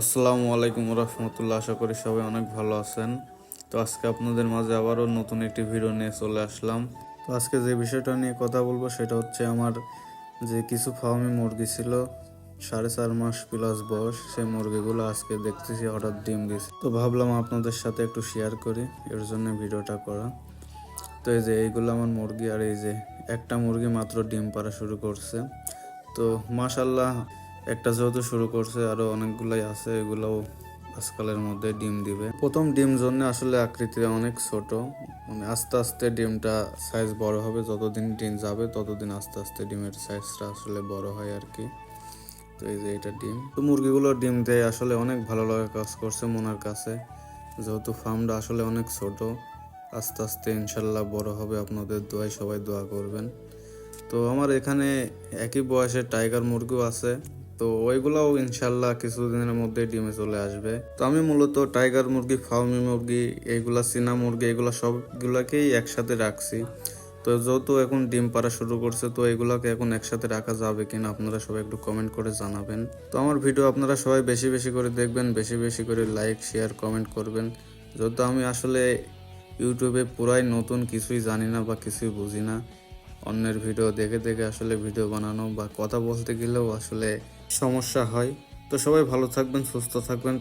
আসসালামু আলাইকুম রহমতুল্লাহ। আশা করি সবাই অনেক ভালো আছেন। তো আজকে আপনাদের মাঝে আবারও নতুন একটি ভিডিও নিয়ে চলে আসলাম। তো আজকে যে বিষয়টা নিয়ে কথা বলবো সেটা হচ্ছে আমার যে কিছু ফার্মি মুরগি ছিল 4.5 মাস প্লাস বয়স, সেই মুরগিগুলো আজকে দেখতেছি হঠাৎ ডিম দিছে। তো ভাবলাম আপনাদের সাথে একটু শেয়ার করি, এর জন্য ভিডিওটা করা। তো এই যে এইগুলো আমার মুরগি, আর এই যে একটা মুরগি মাত্র ডিম পাড়া শুরু করছে। তো মাশাল্লাহ, একটা যেহেতু শুরু করছে আরো অনেকগুলাই আছে, এগুলোও আজকালের মধ্যে ডিম দিবে। প্রথম ডিম জন্য আসলে আকৃতিটা অনেক ছোট, মানে আস্তে আস্তে ডিমটা সাইজ বড় হবে, যতদিন ডিম যাবে ততদিন আস্তে আস্তে ডিমের সাইজটা আসলে বড় হয় আর কি। তো এই যে এটা ডিম, তো মুরগিগুলোর ডিম দেয় আসলে অনেক ভালো লাগা কাজ করছে মনের কাছে, যেহেতু ফার্মটা আসলে অনেক ছোট। আস্তে আস্তে ইনশাল্লাহ বড় হবে, আপনাদের দোয়ায় সবাই দোয়া করবেন। তো আমার এখানে একই বয়সের টাইগার মুরগিও আছে, তো ওইগুলাও ইনশাল্লাহ কিছুদিনের মধ্যে ডিমে চলে আসবে। তো আমি মূলত টাইগার মুরগি, ফার্মি মুরগি, এইগুলা চীনা মুরগি, এগুলা সবগুলাকেই একসাথে রাখছি। তো যেহেতু এখন ডিম পাড়া শুরু করছে, তো এগুলাকে এখন একসাথে রাখা যাবে কিনা আপনারা সবাই একটু কমেন্ট করে জানাবেন। তো আমার ভিডিও আপনারা সবাই বেশি বেশি করে দেখবেন, বেশি বেশি করে লাইক, শেয়ার, কমেন্ট করবেন। যেহেতু আমি আসলে ইউটিউবে পুরাই নতুন, কিছুই জানি না বা কিছুই বুঝি না। অন্যের ভিডিও দেখে দেখে আসলে ভিডিও বানানো বা কথা বলতে গেলেও আসলে সমস্যা হয়। তো সবাই ভালো থাকবেন, সুস্থ থাকবেন।